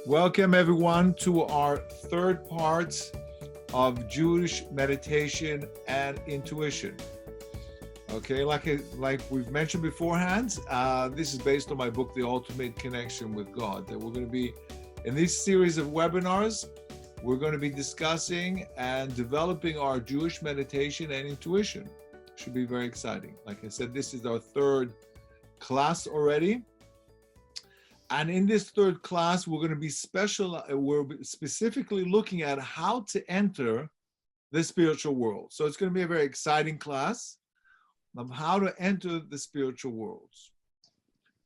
Welcome everyone to our third part of Jewish meditation and intuition. Okay, like we've mentioned beforehand, this is based on my book, The Ultimate Connection with God. That we're going to be in this series of webinars. We're going to be discussing and developing our Jewish meditation and intuition. Should be very exciting. Like I said, this is our third class already. And in this third class, we're specifically looking at how to enter the spiritual world. So it's going to be a very exciting class of how to enter the spiritual worlds.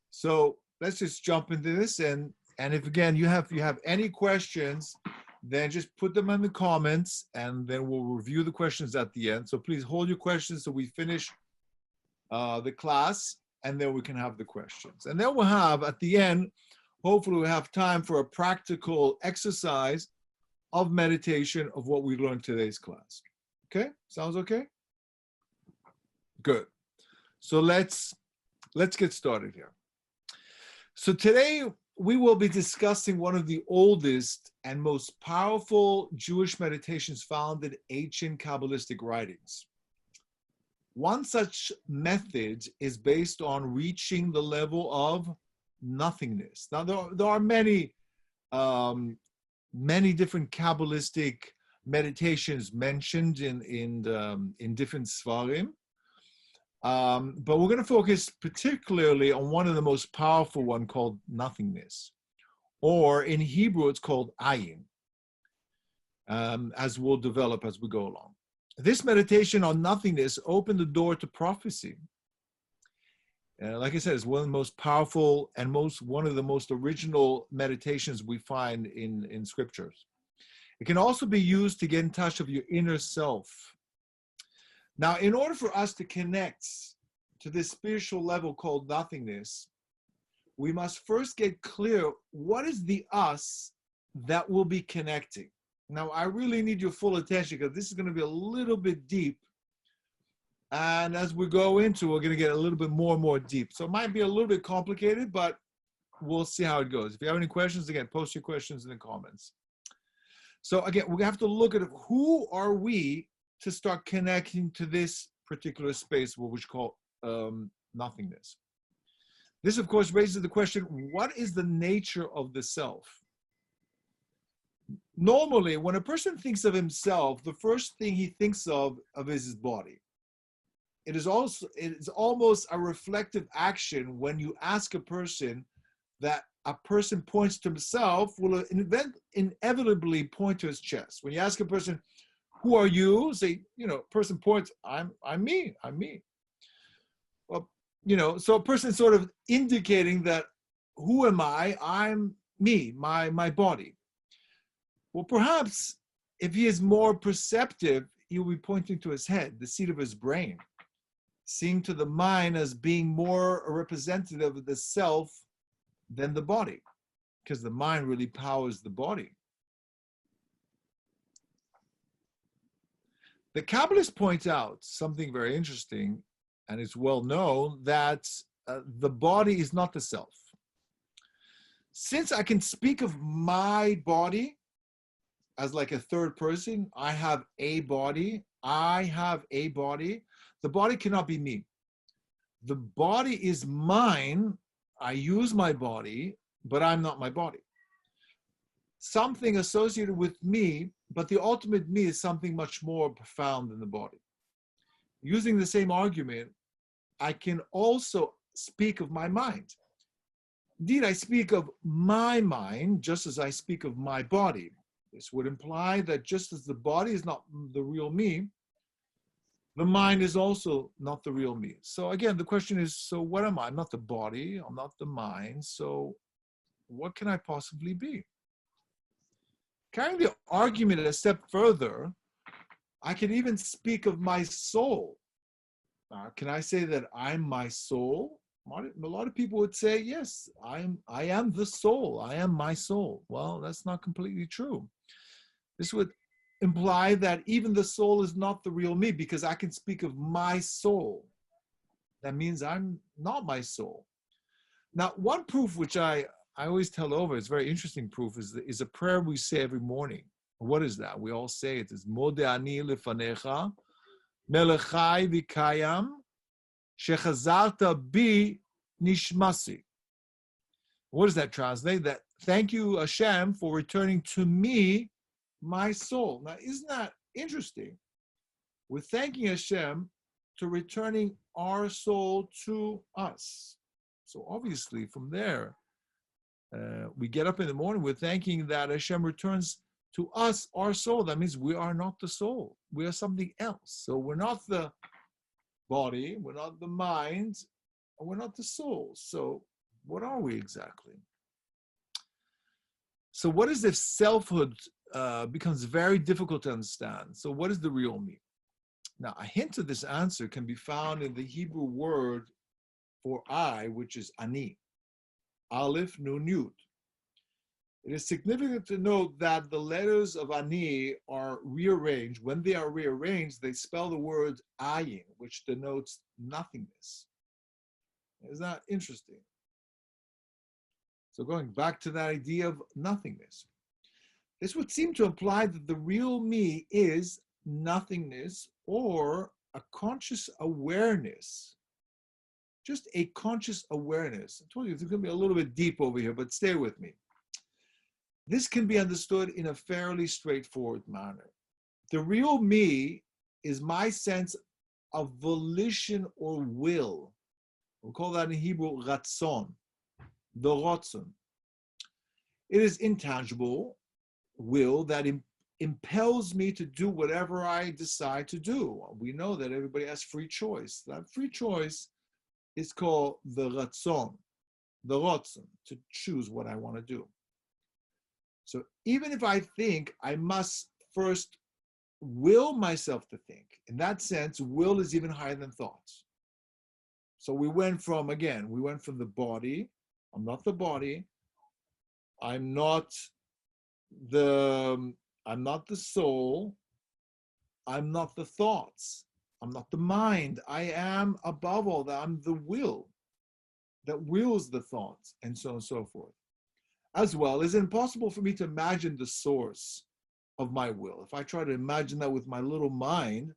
So let's just jump into this. And if again you have any questions, then just put them in the comments, and then we'll review the questions at the end. So please hold your questions so we finish the class, and then we can have the questions. And then we'll have, at the end, hopefully we'll have time for a practical exercise of meditation of what we learned today's class. Okay? Sounds okay? Good. So let's get started here. So today we will be discussing one of the oldest and most powerful Jewish meditations found in ancient Kabbalistic writings. One such method is based on reaching the level of nothingness. Now, there are many different Kabbalistic meditations mentioned in different Svarim, but we're going to focus particularly on one of the most powerful one called nothingness, or in Hebrew it's called ayin, as we'll develop as we go along. This meditation on nothingness opened the door to prophecy. Like I said, it's one of the most powerful and one of the most original meditations we find in scriptures. It can also be used to get in touch with your inner self. Now, in order for us to connect to this spiritual level called nothingness, we must first get clear what is the us that will be connecting. Now, I really need your full attention because this is going to be a little bit deep. And as we go into, we're going to get a little bit more and more deep. So it might be a little bit complicated, but we'll see how it goes. If you have any questions, again, post your questions in the comments. So again, we have to look at who are we to start connecting to this particular space, what we call nothingness. This, of course, raises the question, what is the nature of the self? Normally, when a person thinks of himself, the first thing he thinks of is his body. It is almost a reflective action when you ask a person that a person points to himself will inevitably point to his chest. When you ask a person, who are you? Say, person points, I'm me. Well, so a person sort of indicating that, who am I? I'm me, my body. Well, perhaps if he is more perceptive, he will be pointing to his head, the seat of his brain, seeing to the mind as being more a representative of the self than the body, because the mind really powers the body. The Kabbalists point out something very interesting, and it's well known, that the body is not the self. Since I can speak of my body as like a third person, I have a body, the body cannot be me. The body is mine, I use my body, but I'm not my body. Something associated with me, but the ultimate me is something much more profound than the body. Using the same argument, I can also speak of my mind. Indeed, I speak of my mind just as I speak of my body. This would imply that just as the body is not the real me, the mind is also not the real me. So again, the question is, so what am I? I'm not the body, I'm not the mind, so what can I possibly be? Carrying the argument a step further, I can even speak of my soul. Can I say that I'm my soul? A lot of people would say, yes, I am the soul. I am my soul. Well, that's not completely true. This would imply that even the soul is not the real me, because I can speak of my soul. That means I'm not my soul. Now, one proof which I I always tell over, it's very interesting proof, is a prayer we say every morning. What is that? We all say it. It's Modeh ani lefanecha, melechai vikayam, shechazarta bi nishmasi. What does that translate? That thank you, Hashem, for returning to me my soul. Now, isn't that interesting? We're thanking Hashem to returning our soul to us. So obviously, from there, we get up in the morning, we're thanking that Hashem returns to us our soul. That means we are not the soul. We are something else. So we're not the body, we're not the mind, and we're not the soul. So what are we exactly? So what is if selfhood becomes very difficult to understand? So what is the real me? Now, a hint of this answer can be found in the Hebrew word for I, which is ani. Aleph, Nun, Yud. It is significant to note that the letters of ani are rearranged. When they are rearranged, they spell the word ayin, which denotes nothingness. Isn't that interesting? So going back to that idea of nothingness, this would seem to imply that the real me is nothingness or a conscious awareness. Just a conscious awareness. I told you it's going to be a little bit deep over here, but stay with me. This can be understood in a fairly straightforward manner. The real me is my sense of volition or will. We'll call that in Hebrew ratzon, the ratzon. It is intangible will that impels me to do whatever I decide to do. We know that everybody has free choice. That free choice is called the ratzon, the ratzon, to choose what I want to do. So even if I think, I must first will myself to think. In that sense, will is even higher than thoughts. So we went from the body. I'm not the body. I'm not the soul. I'm not the thoughts. I'm not the mind. I am above all that. I'm the will that wills the thoughts, and so on and so forth. As well, it's impossible for me to imagine the source of my will. If I try to imagine that with my little mind,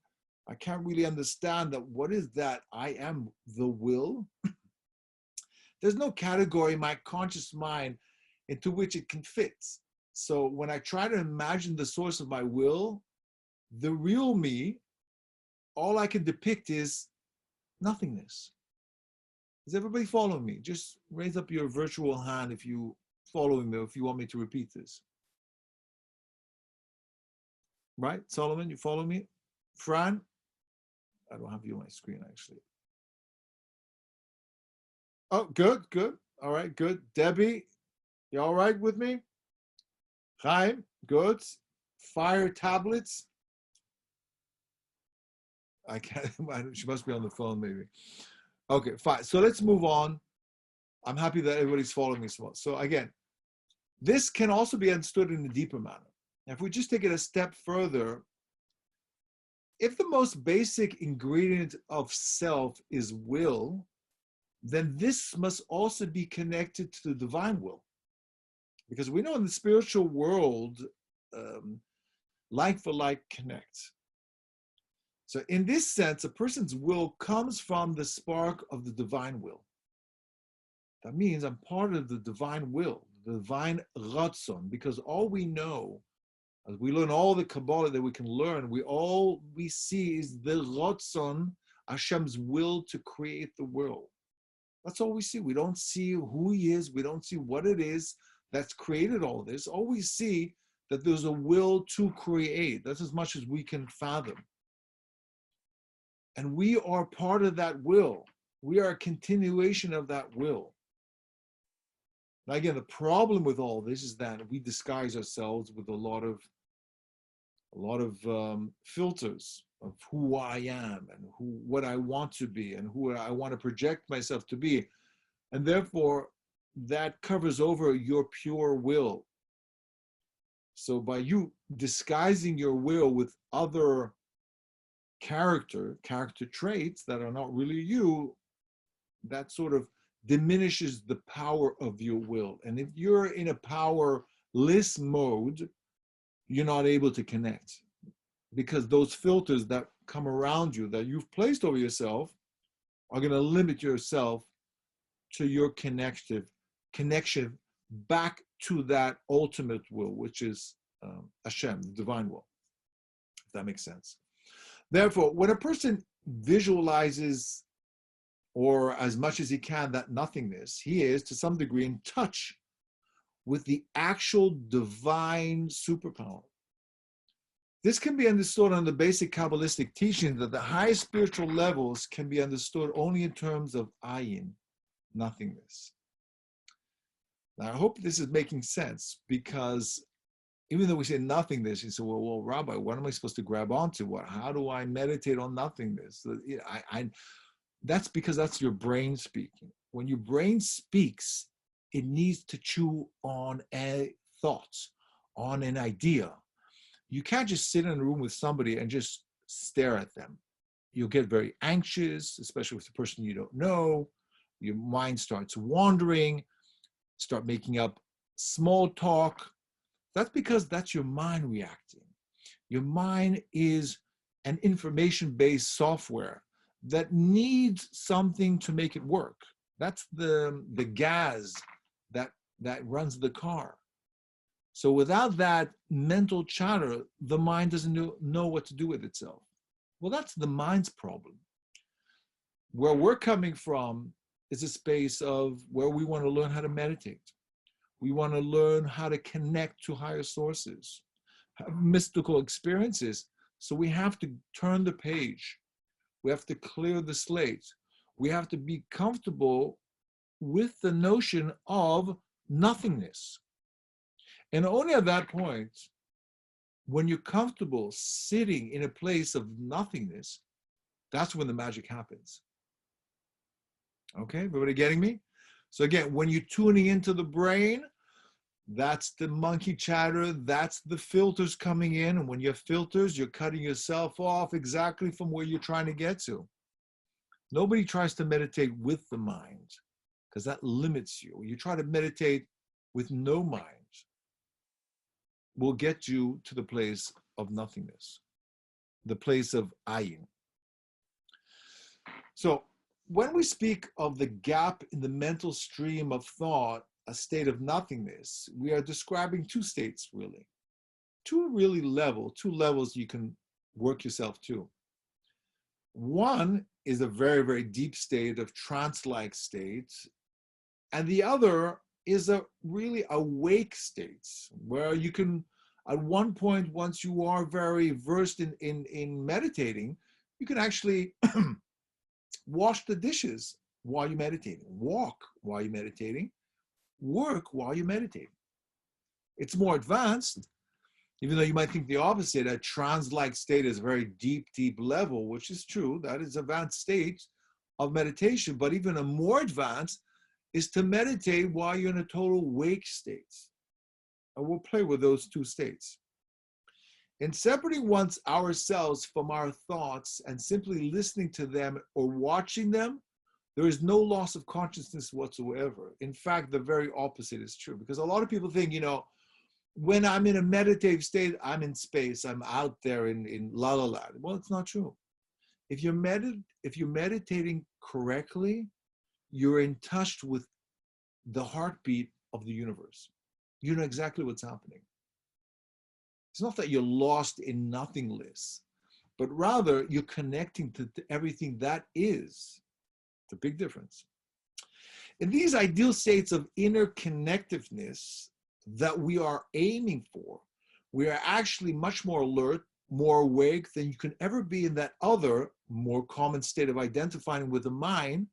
I can't really understand that. What is that? I am the will. There's no category in my conscious mind into which it can fit. So when I try to imagine the source of my will, the real me, all I can depict is nothingness. Does everybody follow me? Just raise up your virtual hand if you following me, if you want me to repeat this. Right, Solomon, you follow me? Fran? I don't have you on my screen, actually. Oh, good. All right, good. Debbie, you all right with me? Chaim, good. Fire tablets. I can't, she must be on the phone, maybe. Okay, fine. So let's move on. I'm happy that everybody's following me. So again, this can also be understood in a deeper manner. If we just take it a step further, if the most basic ingredient of self is will, then this must also be connected to the divine will. Because we know in the spiritual world, like for like connects. So in this sense, a person's will comes from the spark of the divine will. That means I'm part of the divine will, the divine ratzon, because all we know, as we learn all the Kabbalah that we can learn, we see is the ratzon, Hashem's will to create the world. That's all we see. We don't see who he is. We don't see what it is that's created all this. All we see that there's a will to create. That's as much as we can fathom. And we are part of that will. We are a continuation of that will. Now again, the problem with all this is that we disguise ourselves with a lot of filters of who I am and what I want to be and who I want to project myself to be. And therefore, that covers over your pure will. So by you disguising your will with other character traits that are not really you, that sort of diminishes the power of your will. And if you're in a powerless mode, you're not able to connect, because those filters that come around you that you've placed over yourself are going to limit yourself to your connection back to that ultimate will, which is Hashem, the divine will, if that makes sense. Therefore, when a person visualizes, or as much as he can, that nothingness, he is to some degree in touch with the actual divine superpower. This can be understood on the basic Kabbalistic teaching that the highest spiritual levels can be understood only in terms of ayin, nothingness. Now, I hope this is making sense, because even though we say nothingness, you say, well, Rabbi, what am I supposed to grab onto? How do I meditate on nothingness? That's because that's your brain speaking. When your brain speaks, it needs to chew on a thought, on an idea. You can't just sit in a room with somebody and just stare at them. You'll get very anxious, especially with the person you don't know. Your mind starts wandering, start making up small talk. That's because that's your mind reacting. Your mind is an information-based software that needs something to make it work. That's the gas that runs the car. So without that mental chatter, the mind doesn't know what to do with itself. Well, that's the mind's problem. Where we're coming from is a space of where we want to learn how to meditate. We want to learn how to connect to higher sources, have mystical experiences. So we have to turn the page. We have to clear the slate. We have to be comfortable with the notion of nothingness. And only at that point, when you're comfortable sitting in a place of nothingness, that's when the magic happens. Okay, everybody getting me? So again, when you're tuning into the brain, that's the monkey chatter, that's the filters coming in. And when you have filters, you're cutting yourself off exactly from where you're trying to get to. Nobody tries to meditate with the mind, because that limits you. You try to meditate with no mind, will get you to the place of nothingness, the place of ayin. So when we speak of the gap in the mental stream of thought, a state of nothingness, we are describing two states, really. Two levels you can work yourself to. One is a very, very deep state of trance-like state, and the other is a really awake state where you can, at one point, once you are very versed in meditating, you can actually wash the dishes while you're meditating, walk while you're meditating, work while you're meditating. It's more advanced, even though you might think the opposite. A trance-like state is a very deep, deep level, which is true. That is advanced state of meditation, but even a more advanced is to meditate while you're in a total wake state. And we'll play with those two states. In separating ourselves from our thoughts and simply listening to them or watching them, there is no loss of consciousness whatsoever. In fact, the very opposite is true, because a lot of people think, when I'm in a meditative state, I'm in space, I'm out there in la la la. Well, it's not true. If you're meditating correctly, you're in touch with the heartbeat of the universe. You know exactly what's happening. It's not that you're lost in nothingness, but rather you're connecting to everything that is. It's a big difference. In these ideal states of interconnectiveness that we are aiming for, we are actually much more alert, more awake than you can ever be in that other, more common state of identifying with the mind.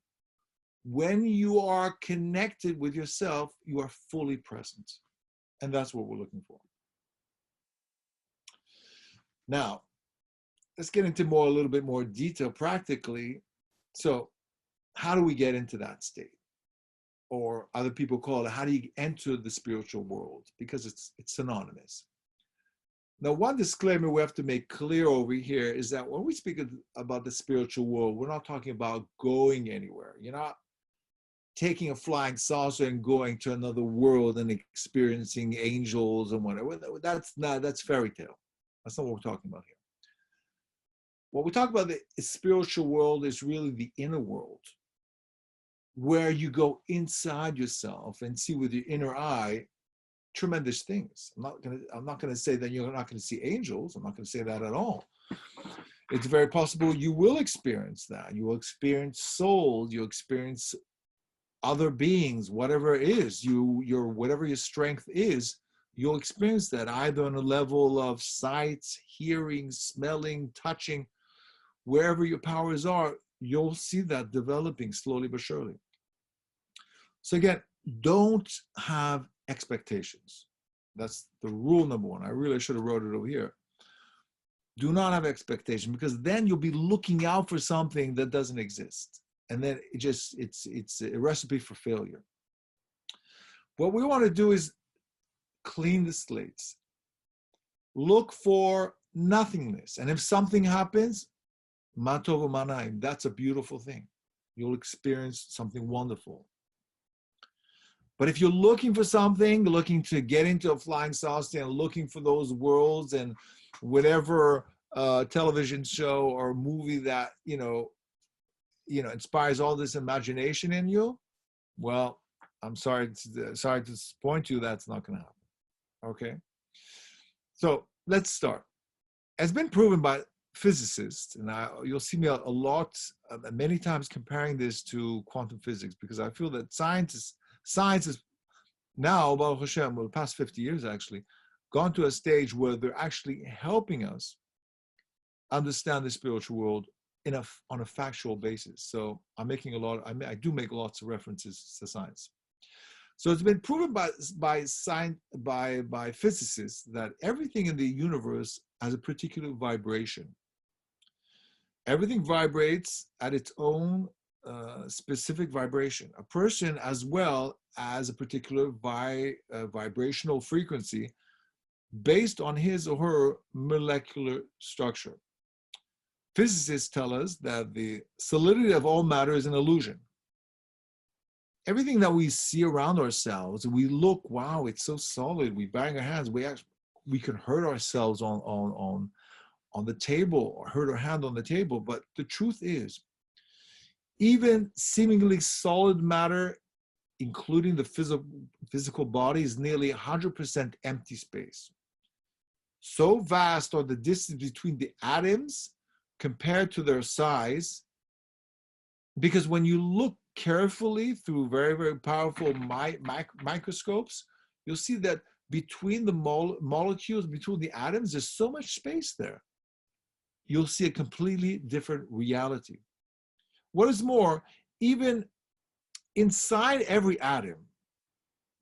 When you are connected with yourself, you are fully present. And that's what we're looking for. Now, let's get into a little bit more detail practically. So, how do we get into that state? Or other people call it, how do you enter the spiritual world? Because it's synonymous. Now, one disclaimer we have to make clear over here is that when we speak about the spiritual world, we're not talking about going anywhere. taking a flying saucer and going to another world and experiencing angels and whatever. That's fairy tale. That's not what we're talking about here. What we talk about, the spiritual world, is really the inner world, where you go inside yourself and see with your inner eye tremendous things. I'm not gonna say that you're not gonna see angels. I'm not gonna say that at all. It's very possible you will experience that. You will experience souls. You'll experience other beings, whatever it is, whatever your strength is, you'll experience that either on a level of sight, hearing, smelling, touching, wherever your powers are, you'll see that developing slowly but surely. So again, don't have expectations. That's the rule number one. I really should have wrote it over here. Do not have expectations, because then you'll be looking out for something that doesn't exist. And then it's a recipe for failure. What we want to do is clean the slates. Look for nothingness. And if something happens, ma tov u'ma na'im, that's a beautiful thing. You'll experience something wonderful. But if you're looking for something, looking to get into a flying saucer and looking for those worlds and whatever television show or movie that, inspires all this imagination in you, well, I'm sorry to disappoint you, that's not going to happen. Okay? So let's start. It's been proven by physicists, and you'll see me a lot, many times comparing this to quantum physics, because I feel that science is now, Baruch Hashem, well, the past 50 years actually, gone to a stage where they're actually helping us understand the spiritual world on a factual basis. So I do make lots of references to science. So it's been proven by physicists that everything in the universe has a particular vibration. Everything vibrates at its own specific vibration. A person as well as a particular vibrational frequency based on his or her molecular structure. Physicists tell us that the solidity of all matter is an illusion. Everything that we see around ourselves, we look, wow, it's so solid. We bang our hands. We can hurt ourselves on the table, or hurt our hand on the table. But the truth is, even seemingly solid matter, including the physical body, is nearly 100% empty space. So vast are the distance between the atoms compared to their size, because when you look carefully through very, very powerful microscopes, you'll see that between the molecules, between the atoms, there's so much space there. You'll see a completely different reality. What is more, even inside every atom,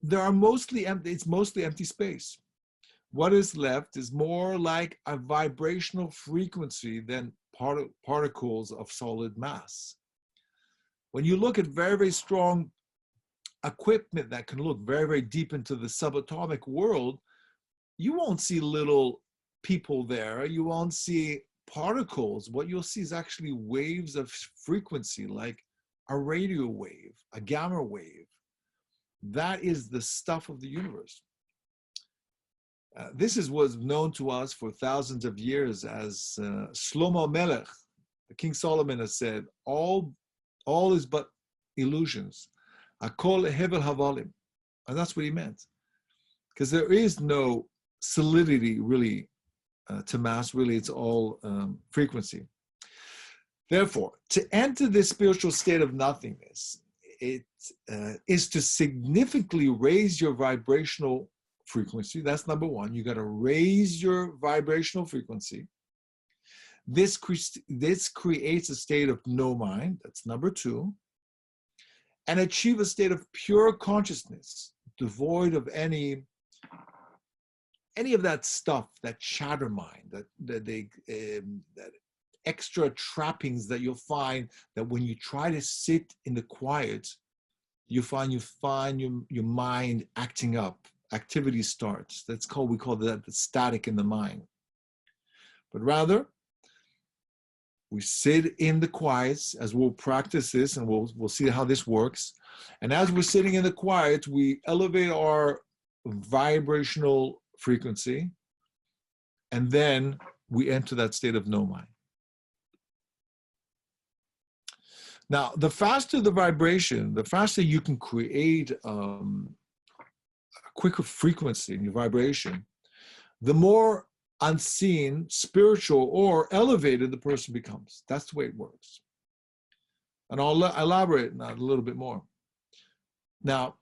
it's mostly empty space. What is left is more like a vibrational frequency than particles of solid mass. When you look at very, very strong equipment that can look very, very deep into the subatomic world, you won't see little people there. You won't see particles. What you'll see is actually waves of frequency, like a radio wave, a gamma wave. That is the stuff of the universe. This was known to us for thousands of years as Shlomo Melech, the King Solomon, has said, all is but illusions. Akol hevel havalim. And that's what he meant. Because there is no solidity really to mass, really it's all frequency. Therefore, to enter this spiritual state of nothingness, it is to significantly raise your vibrational frequency. That's number one. You got to raise your vibrational frequency. This creates a state of no mind. That's number two. And achieve a state of pure consciousness, devoid of any of that stuff, that chatter mind, that extra trappings that you'll find that when you try to sit in the quiet, you find your mind acting up. Activity starts. We call that the static in the mind. But rather, we sit in the quiets, as we'll practice this, and we'll see how this works. And as we're sitting in the quiet, we elevate our vibrational frequency, and then we enter that state of no mind. Now, the faster the vibration, the faster you can create a quicker frequency in your vibration, the more unseen, spiritual, or elevated the person becomes. That's the way it works. And I'll elaborate now a little bit more. Now,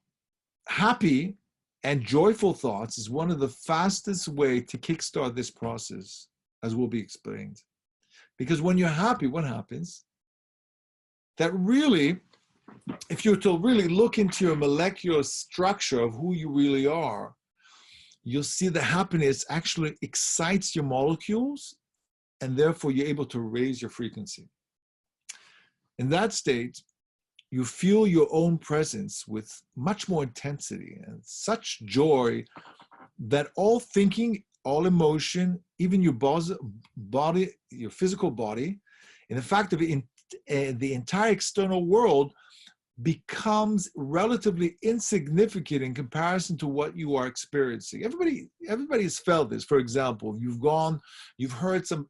happy and joyful thoughts is one of the fastest way to kickstart this process, as will be explained. Because when you're happy, what happens? That really, if you're to really look into your molecular structure of who you really are, you'll see that happiness actually excites your molecules, and therefore you're able to raise your frequency. In that state, you feel your own presence with much more intensity and such joy that all thinking, all emotion, even your body, your physical body, and the fact of the entire external world becomes relatively insignificant in comparison to what you are experiencing. Everybody has felt this. For example, you've heard some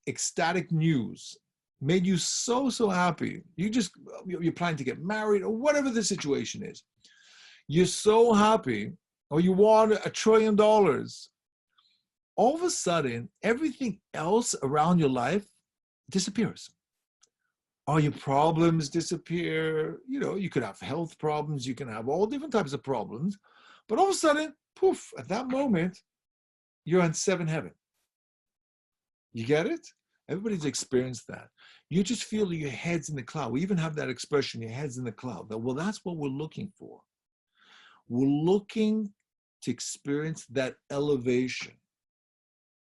ecstatic news, made you so happy. You're planning to get married or whatever the situation is. You're so happy, or you won $1 trillion. All of a sudden, everything else around your life disappears. All your problems disappear. You know, you could have health problems, you can have all different types of problems, but all of a sudden, poof, at that moment, you're in seventh heaven. You get it? Everybody's experienced that. You just feel your head's in the cloud. We even have that expression, your head's in the cloud. Well, that's what we're looking for. We're looking to experience that elevation,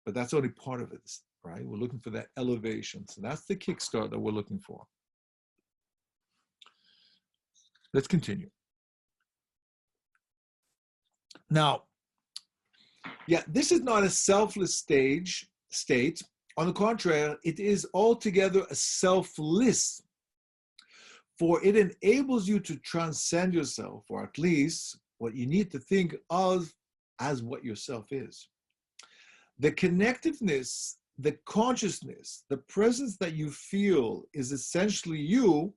but that's only part of it. Right? We're looking for that elevation. So that's the kickstart that we're looking for. Let's continue. Now, yeah, this is not a selfless state. On the contrary, it is altogether a selfless, for it enables you to transcend yourself, or at least what you need to think of as what yourself is. The connectiveness, the consciousness, the presence that you feel is essentially you,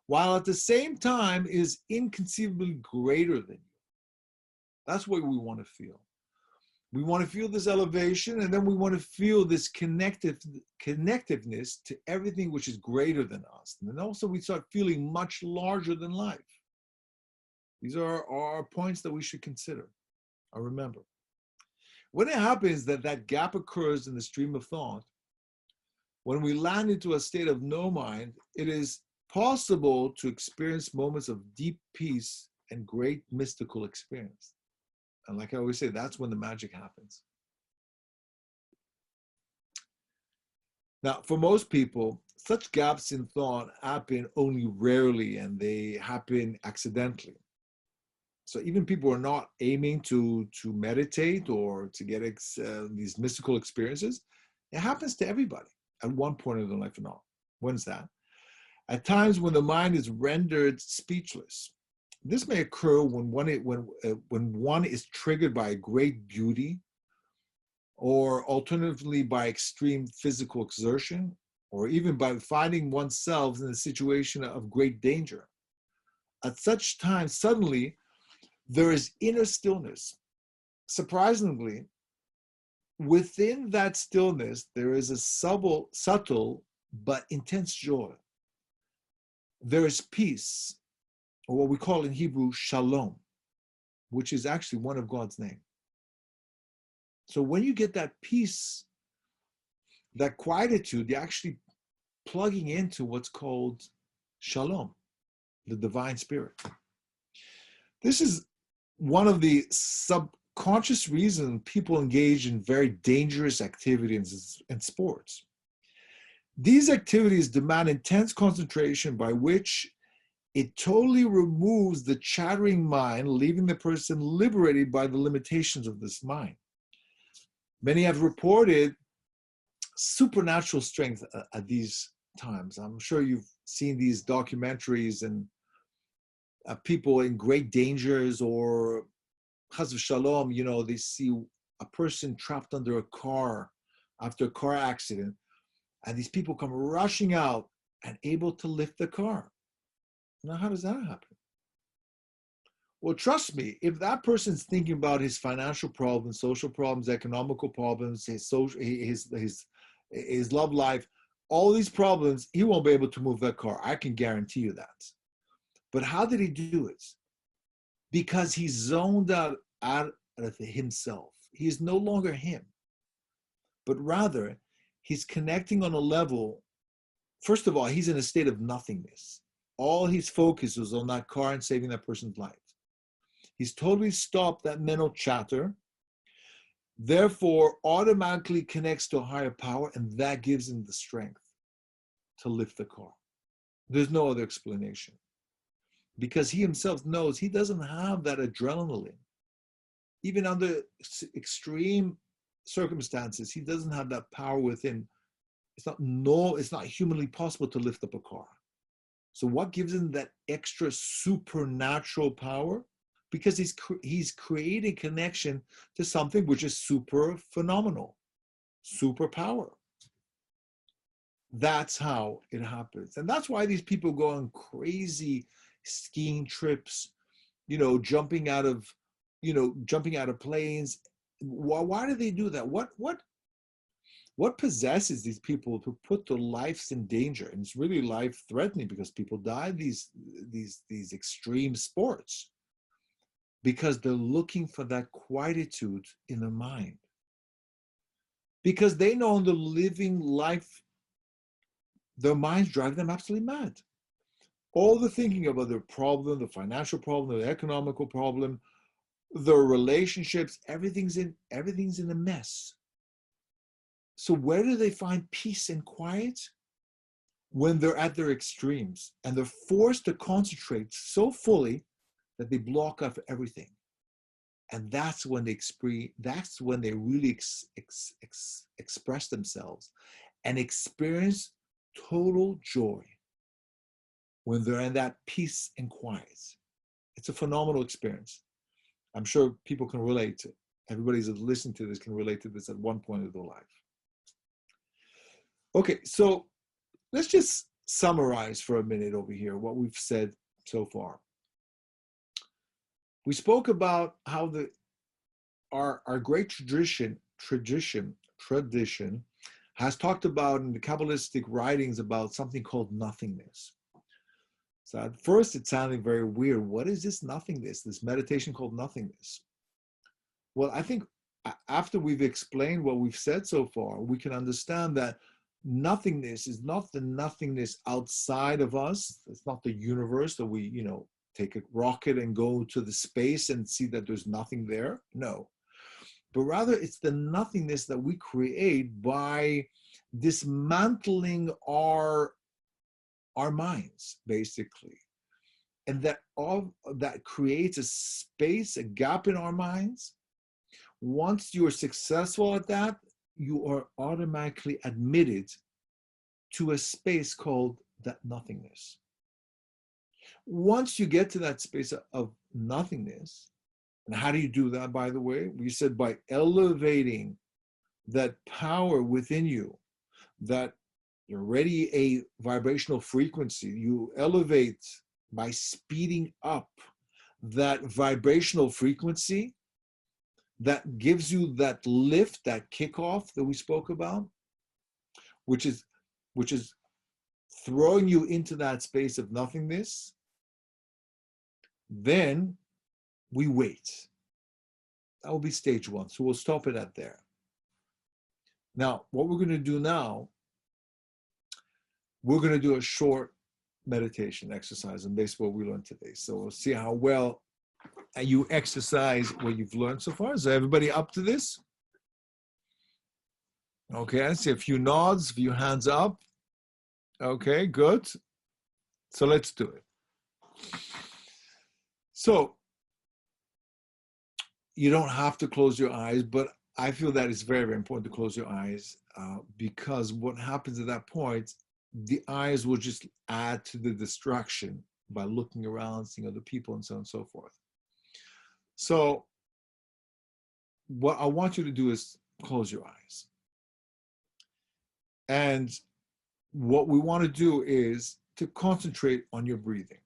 while at the same time is inconceivably greater than you. That's what we want to feel. We want to feel this elevation, and then we want to feel this connectiveness to everything which is greater than us. And then also we start feeling much larger than life. These are points that we should consider or remember. When it happens that gap occurs in the stream of thought, when we land into a state of no mind, it is possible to experience moments of deep peace and great mystical experience. And like I always say, that's when the magic happens. Now, for most people, such gaps in thought happen only rarely, and they happen accidentally. So even people who are not aiming to meditate or to get these mystical experiences, it happens to everybody at one point in their life or not. When's that? At times when the mind is rendered speechless. This may occur when one is triggered by great beauty, or alternatively by extreme physical exertion, or even by finding oneself in a situation of great danger. At such times, suddenly, there is inner stillness. Surprisingly, within that stillness, there is a subtle but intense joy. There is peace, or what we call in Hebrew, shalom, which is actually one of God's name. So when you get that peace, that quietude, you're actually plugging into what's called shalom, the divine spirit. This is one of the subconscious reasons people engage in very dangerous activities and sports. These activities demand intense concentration, by which it totally removes the chattering mind, leaving the person liberated by the limitations of this mind. Many have reported supernatural strength at these times. I'm sure you've seen these documentaries and people in great dangers, or chas v'shalom, they see a person trapped under a car after a car accident, and these people come rushing out and able to lift the car. Now, how does that happen? Well, trust me, if that person's thinking about his financial problems, social problems, economical problems, his love life, all these problems, he won't be able to move that car. I can guarantee you that. But how did he do it? Because he zoned out of himself. He is no longer him, but rather he's connecting on a level. First of all, he's in a state of nothingness. All his focus was on that car and saving that person's life. He's totally stopped that mental chatter, therefore automatically connects to a higher power, and that gives him the strength to lift the car. There's no other explanation. Because he himself knows he doesn't have that adrenaline. Even under extreme circumstances, he doesn't have that power within. It's not humanly possible to lift up a car. So what gives him that extra supernatural power? Because he's creating connection to something which is super phenomenal, superpower. That's how it happens. And that's why these people go on crazy skiing trips, jumping out of planes. Why do they do that? What possesses these people to put their lives in danger? And it's really life threatening, because people die these extreme sports, because they're looking for that quietude in their mind. Because they know in the living life, their minds drive them absolutely mad. All the thinking about their problem, the financial problem, the economical problem, their relationships, everything's in a mess. So where do they find peace and quiet? When they're at their extremes and they're forced to concentrate so fully that they block off everything. And that's when they really express themselves and experience total joy, when they're in that peace and quiet. It's a phenomenal experience. I'm sure people can relate to it. Everybody who's listening to this can relate to this at one point of their life. Okay, so let's just summarize for a minute over here what we've said so far. We spoke about how our great tradition has talked about in the Kabbalistic writings about something called nothingness. So at first it sounded very weird. What is this nothingness, this meditation called nothingness? Well, I think after we've explained what we've said so far, we can understand that nothingness is not the nothingness outside of us. It's not the universe that we, take a rocket and go to the space and see that there's nothing there. No. But rather it's the nothingness that we create by dismantling our minds, basically. And that creates a space, a gap in our minds. Once you're successful at that, you are automatically admitted to a space called that nothingness. Once you get to that space of nothingness, and how do you do that, by the way? We said by elevating that power within you, that you're already a vibrational frequency. You elevate by speeding up that vibrational frequency that gives you that lift, that kickoff that we spoke about, which is throwing you into that space of nothingness. Then we wait. That will be stage one. So we'll stop it at there. Now, what we're going to do now, we're going to do a short meditation exercise and based on what we learned today. So we'll see how well you exercise what you've learned so far. Is everybody up to this? Okay, I see a few nods, a few hands up. Okay, good. So let's do it. So you don't have to close your eyes, but I feel that it's very, very important to close your eyes because what happens at that point, the eyes will just add to the distraction by looking around, seeing other people, and so on and so forth. So what I want you to do is close your eyes. And what we want to do is to concentrate on your breathing.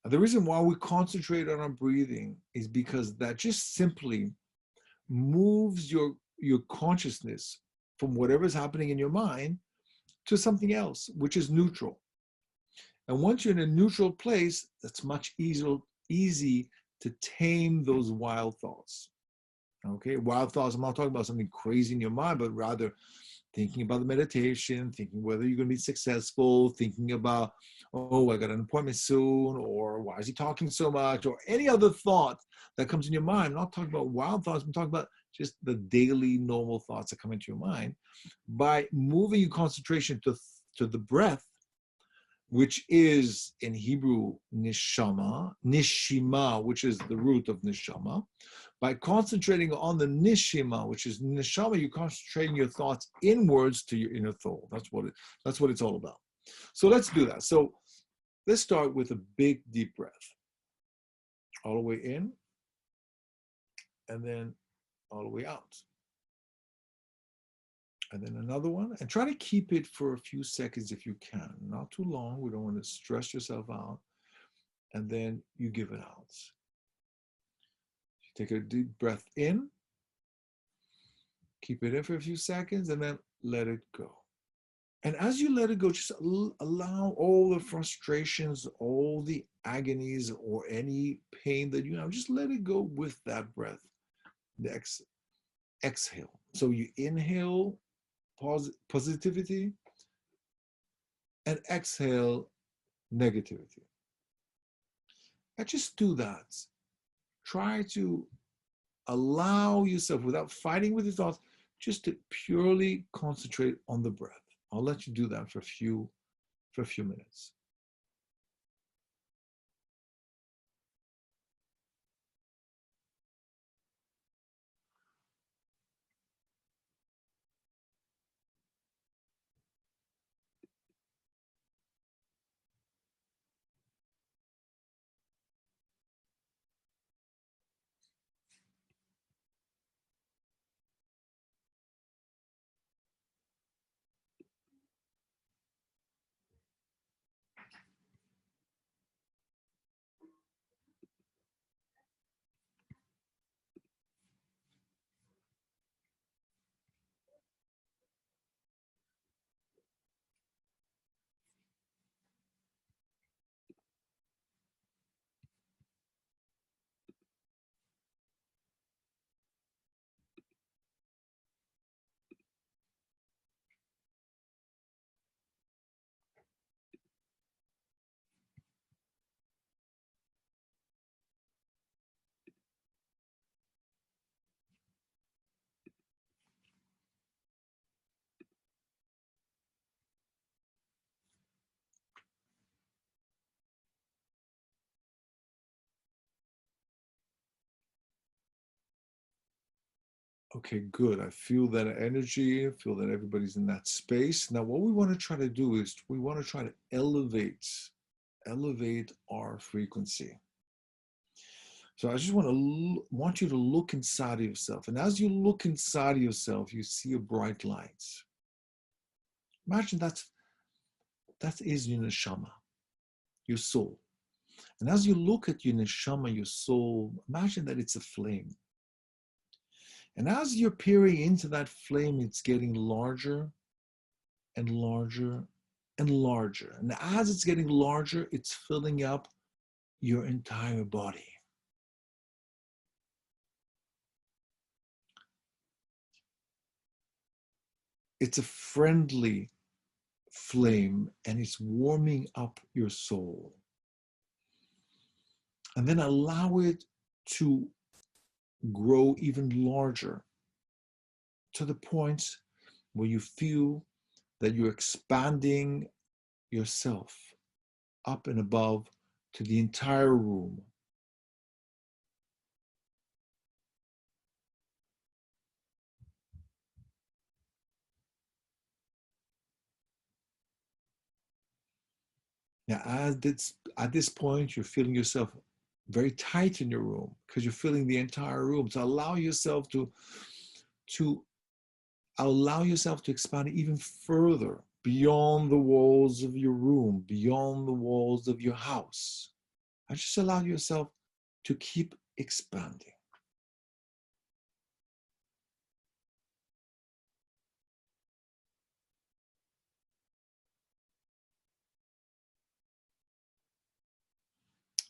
And the reason why we concentrate on our breathing is because that just simply moves your consciousness from whatever is happening in your mind to something else, which is neutral. And once you're in a neutral place, that's much easy to tame those wild thoughts. Okay, wild thoughts, I'm not talking about something crazy in your mind, but rather thinking about the meditation, thinking whether you're going to be successful, thinking about, oh, I got an appointment soon, or why is he talking so much, or any other thought that comes in your mind. I'm not talking about wild thoughts, I'm talking about just the daily normal thoughts that come into your mind. By moving your concentration to the breath, which is in Hebrew nishama, nishima, which is the root of nishama. By concentrating on the nishima, which is nishama, you're concentrating your thoughts inwards to your inner soul. That's what it's all about. So let's do that. So let's start with a big deep breath. All the way in, and then all the way out. And then another one, and try to keep it for a few seconds if you can, not too long. We don't want to stress yourself out. And then you give it out. You take a deep breath in, keep it in for a few seconds, and then let it go. And as you let it go, just allow all the frustrations, all the agonies, or any pain that you have, just let it go with that breath. The exhale. So you inhale positivity and exhale negativity. And just do that. Try to allow yourself, without fighting with your thoughts, just to purely concentrate on the breath. I'll let you do that for a few minutes. Okay, good. I feel that energy, I feel that everybody's in that space. Now, what we want to try to do is we want to try to elevate our frequency. So I just want you to look inside of yourself. And as you look inside of yourself, you see a bright light. Imagine that is your neshama, your soul. And as you look at your neshama, your soul, imagine that it's a flame. And as you're peering into that flame, it's getting larger and larger and larger. And as it's getting larger, it's filling up your entire body. It's a friendly flame and it's warming up your soul. And then allow it to grow even larger to the point where you feel that you're expanding yourself up and above to the entire room. Now, at this point, you're feeling yourself very tight in your room because you're feeling the entire room. So to allow yourself to expand even further beyond the walls of your room, beyond the walls of your house. And just allow yourself to keep expanding.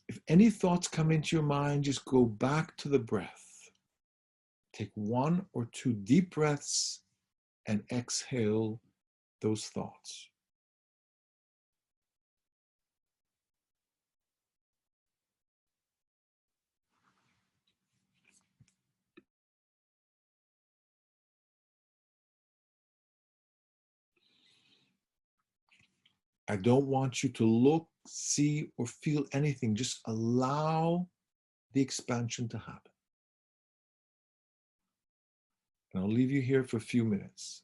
If any thoughts come into your mind, just go back to the breath. Take 1 or 2 deep breaths and exhale those thoughts. I don't want you to look, see, or feel anything. Just allow the expansion to happen. And I'll leave you here for a few minutes.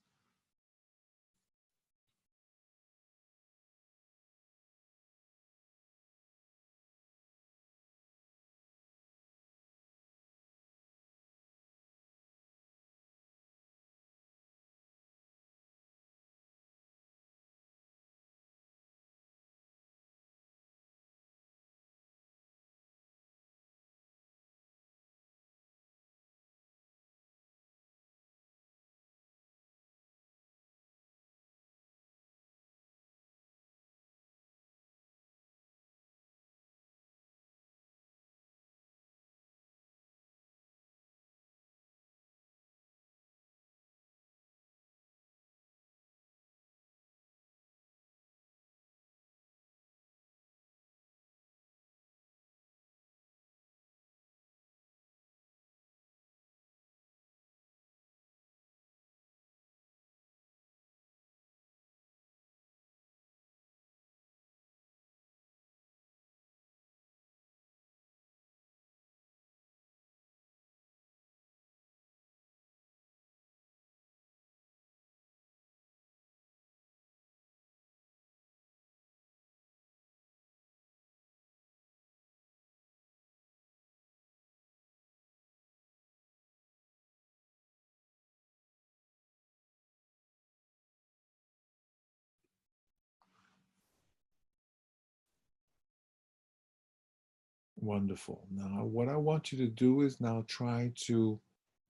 Wonderful. Now, what I want you to do is now try to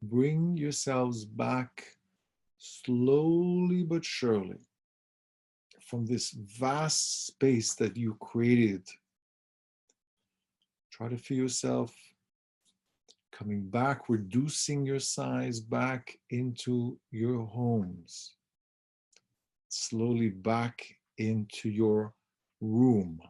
bring yourselves back slowly but surely from this vast space that you created. Try to feel yourself coming back, reducing your size back into your homes, slowly back into your room.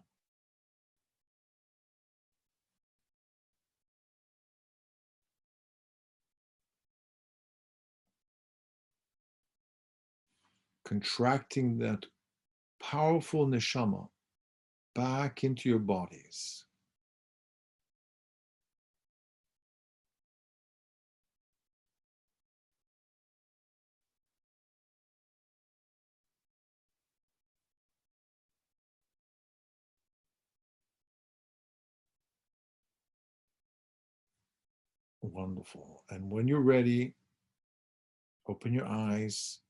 Contracting that powerful neshama back into your bodies. Wonderful. And when you're ready, open your eyes,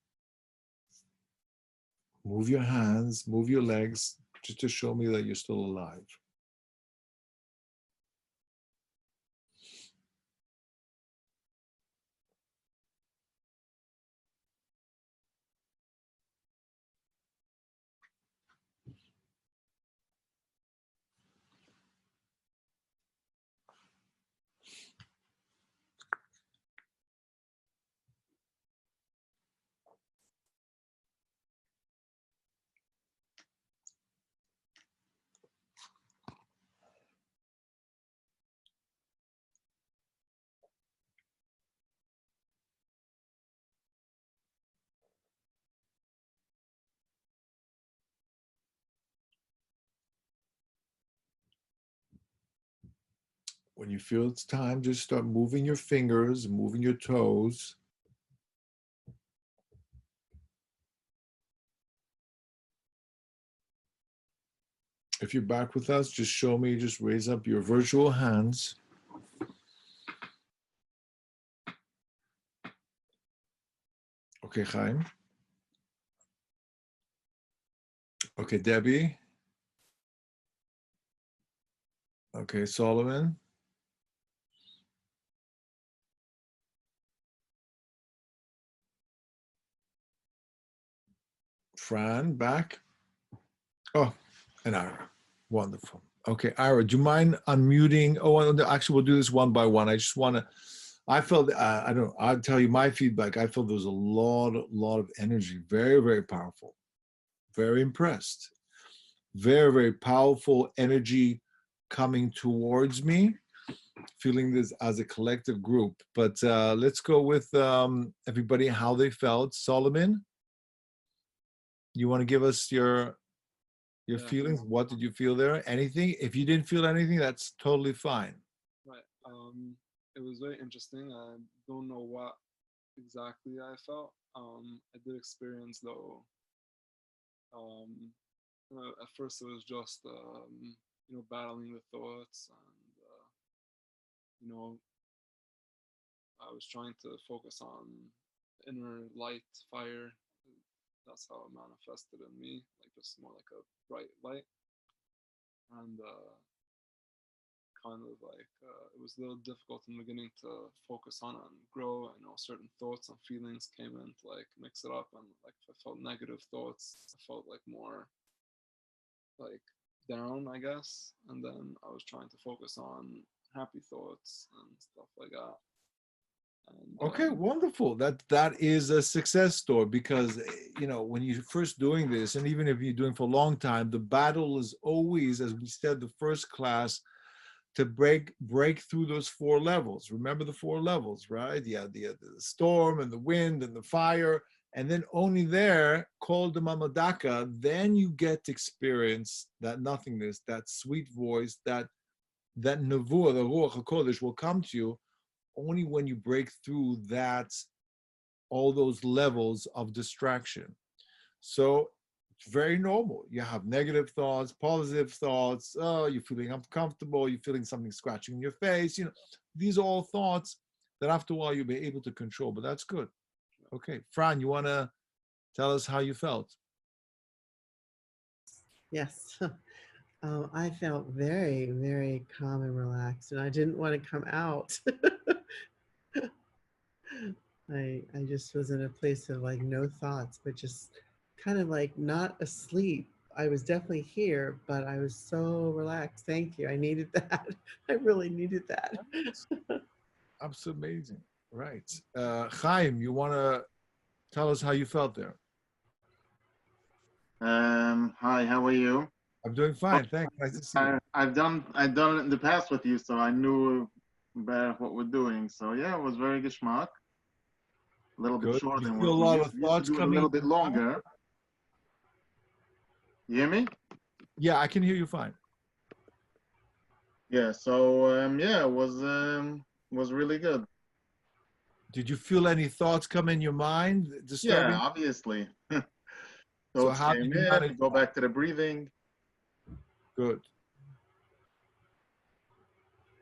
move your hands, move your legs, just to show me that you're still alive. When you feel it's time, just start moving your fingers, moving your toes. If you're back with us, just show me, just raise up your virtual hands. Okay, Chaim. Okay, Debbie. Okay, Solomon. Fran, back. Oh, and Ira. Wonderful. Okay, Ira, do you mind unmuting? Oh, actually, we'll do this one by one. I just want to, I felt, I don't know, I'll tell you my feedback. I felt there was a lot of energy. Very, very powerful. Very impressed. Very, very powerful energy coming towards me. Feeling this as a collective group. But let's go with everybody, how they felt. Solomon, you want to give us your feelings? What did you feel there? Anything? If you didn't feel anything, that's totally fine. Right. It was very interesting. I don't know what exactly I felt. I did experience though. At first, it was just battling the thoughts, and I was trying to focus on inner light, fire. That's how it manifested in me, like just more like a bright light, and kind of like it was a little difficult in the beginning to focus on and grow. I know certain thoughts and feelings came in to like mix it up, and like if I felt negative thoughts, I felt like more like down, I guess. And then I was trying to focus on happy thoughts and stuff like that. And, okay, wonderful. That is a success story, because when you're first doing this, and even if you're doing for a long time, the battle is always, as we said, the first class, to break through those 4 levels. Remember the 4 levels, right? Yeah, the storm and the wind and the fire, and then only there, called the Mamadaka, then you get to experience that nothingness, that sweet voice, that nevuah, the Ruach HaKodesh will come to you only when you break through that, all those levels of distraction. So it's very normal. You have negative thoughts, positive thoughts. Oh, you're feeling uncomfortable. You're feeling something scratching in your face. These are all thoughts that after a while you'll be able to control, but that's good. Okay, Fran, you want to tell us how you felt? Yes. I felt very, very calm and relaxed, and I didn't want to come out. I just was in a place of like no thoughts, but just kind of like not asleep. I was definitely here, but I was so relaxed. Thank you. I needed that. I really needed that. That's amazing. Right. Chaim, you want to tell us how you felt there? Hi, how are you? I'm doing fine. Thanks. Nice to see you. I've done it in the past with you, so I knew better what we're doing. So yeah, it was very geschmack. A little bit Good. shorter You than feel what a lot we of used thoughts to do it a coming. little bit longer. You hear me? Yeah, I can hear you fine. Yeah. So yeah, it was really good. Did you feel any thoughts come in your mind disturbing? Yeah, obviously. So Thoughts how came did you in. manage? Go back to the breathing. Good.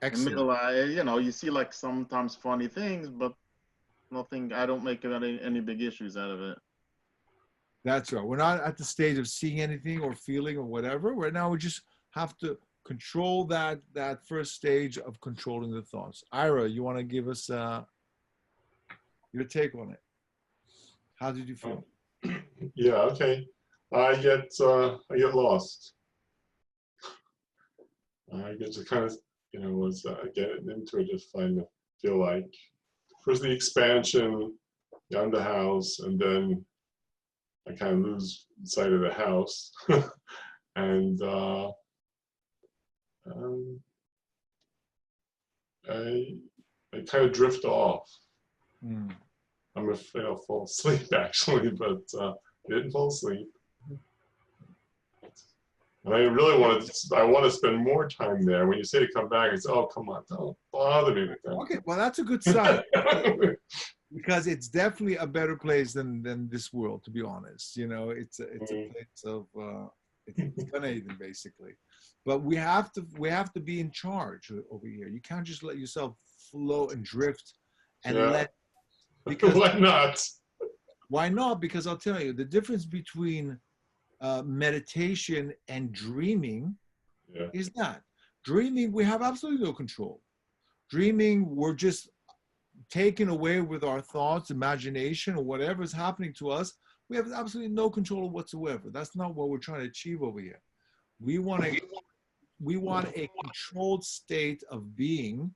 In the middle, you see like sometimes funny things, but nothing. I don't make any big issues out of it. That's right. We're not at the stage of seeing anything or feeling or whatever. Right now, we just have to control that first stage of controlling the thoughts. Ira, you want to give us your take on it? How did you feel? Yeah, okay. I get lost. I get to kind of, was getting into it, just feel like first the expansion on the house, and then I kind of lose sight of the house, and I kind of drift off. Mm. I'm afraid I'll fall asleep actually, but I didn't fall asleep. And I really want to spend more time there. When you say to come back, it's, oh, come on, don't bother me with that. Okay, well, that's a good sign. Because it's definitely a better place than this world, to be honest. It's a place of It's Gan Eden, basically. But we have to be in charge over here. You can't just let yourself flow and drift and Yeah. because Why not? why not? Because I'll tell you the difference between meditation and dreaming Yeah. is that dreaming we have absolutely no control. Dreaming we're just taken away with our thoughts, imagination, or whatever is happening to us. We have absolutely no control whatsoever. That's not what we're trying to achieve over here. We want a controlled state of being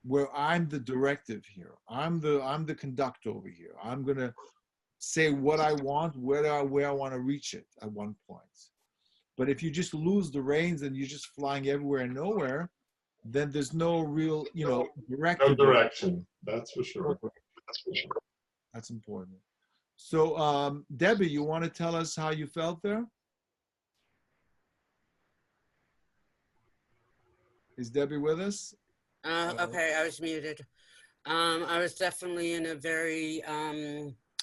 where I'm the directive here. I'm the conductor over here. I'm gonna say what I want, where I want to reach it at one point. But if you just lose the reins and you're just flying everywhere and nowhere, then there's no real, No directive. direction. That's for sure. That's important. So, Debbie, you want to tell us how you felt there? Is Debbie with us? Okay, I was muted. I was definitely in a very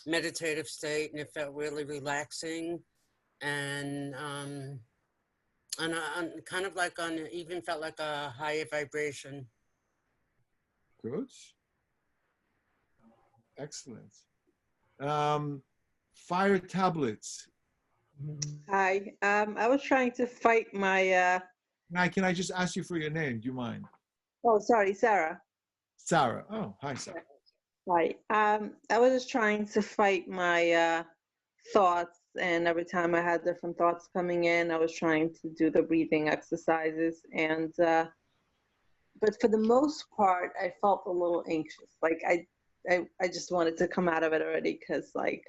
meditative state, and it felt really relaxing, and kind of like even felt like a higher vibration. Good. Excellent. Fire tablets. Hi. I was trying to fight my. Now, can I just ask you for your name? Do you mind? Oh, sorry, Sarah. Sarah. Oh, hi, Sarah. Hi. I was just trying to fight my thoughts, and every time I had different thoughts coming in, I was trying to do the breathing exercises, and but for the most part, I felt a little anxious. Like I just wanted to come out of it already because like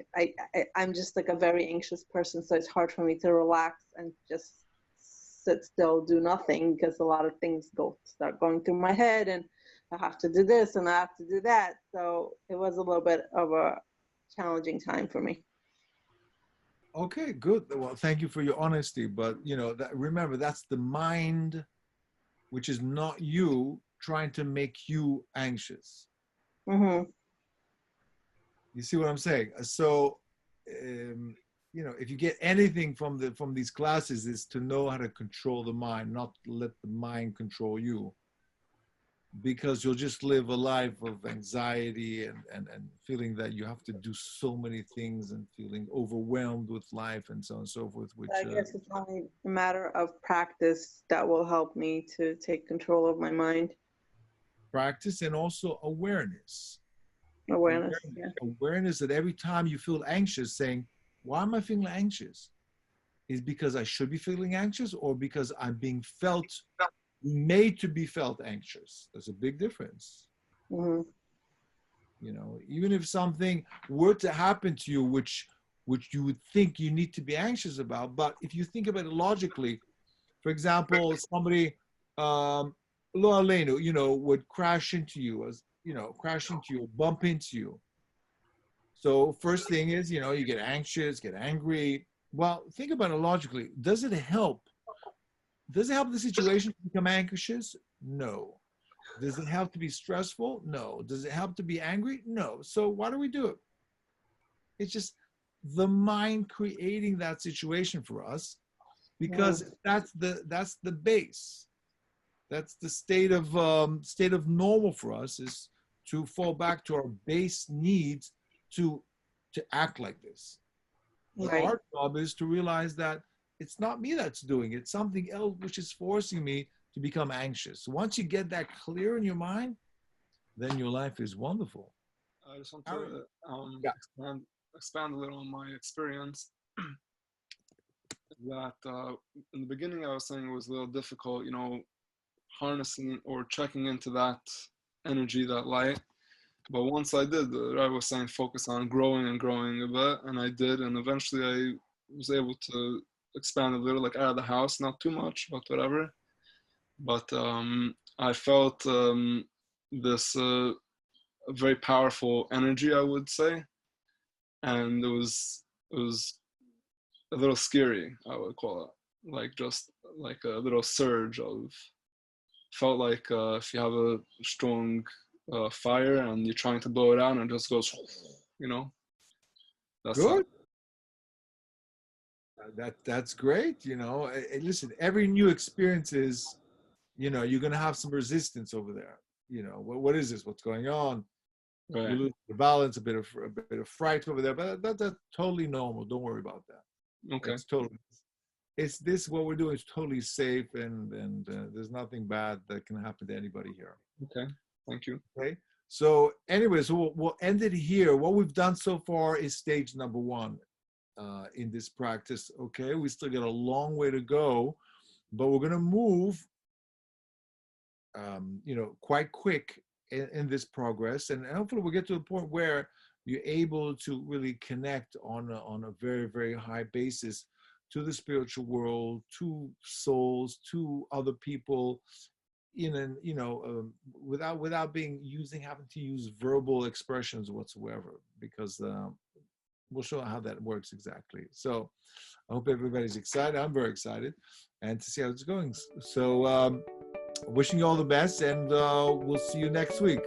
I'm just like a very anxious person, so it's hard for me to relax and just sit still, do nothing, because a lot of things start going through my head, and I have to do this and I have to do that. So it was a little bit of a challenging time for me. Okay, good. Well, thank you for your honesty. But remember, that's the mind, which is not you, trying to make you anxious. Mm-hmm. You see what I'm saying? So, if you get anything from these classes, is to know how to control the mind, not let the mind control you. Because you'll just live a life of anxiety and feeling that you have to do so many things and feeling overwhelmed with life and so on and so forth. Which I guess it's only a matter of practice that will help me to take control of my mind. practice and also awareness. Awareness. Yeah. Awareness that every time you feel anxious, saying, why am I feeling anxious? Is because I should be feeling anxious or because I'm being made to be felt anxious? There's a big difference. Mm-hmm. Even if something were to happen to you, which you would think you need to be anxious about, but if you think about it logically, for example, somebody, lo alenu, would crash into you, bump into you. So first thing is, you get anxious, get angry. Well, think about it logically. Does it help? Does it help the situation to become anxious? No. Does it help to be stressful? No. Does it help to be angry? No. So why do we do it? It's just the mind creating that situation for us, because that's the base. That's the state of normal for us, is to fall back to our base needs to act like this. Right. Our job is to realize that it's not me that's doing it. It's something else which is forcing me to become anxious. Once you get that clear in your mind, then your life is wonderful. I just want to expand a little on my experience. That in the beginning I was saying it was a little difficult, harnessing or checking into that energy, that light. But once I did, I was saying focus on growing and growing a bit, and I did, and eventually I was able to expand a little, like out of the house, not too much, but whatever. But I felt this very powerful energy, I would say, and it was a little scary, I would call it, like just like a little surge of, felt like if you have a strong fire and you're trying to blow it out and it just goes, that's Good. That's great. Listen, every new experience is, you're gonna have some resistance over there. What is this? What's going on? You Right. lose the balance, a bit of fright over there, but that's totally normal. Don't worry about that. Okay. It's this what we're doing is totally safe, and there's nothing bad that can happen to anybody here. Okay. Thank you. Okay. So, anyways, we'll end it here. What we've done so far is stage number 1 in this practice. Okay, we still got a long way to go, but we're gonna move, quite quick in this progress, and hopefully we'll get to a point where you're able to really connect on a very, very high basis to the spiritual world, to souls, to other people, without having to use verbal expressions whatsoever, because we'll show how that works exactly. So I hope everybody's excited. I'm very excited, and to see how it's going. So wishing you all the best, and we'll see you next week.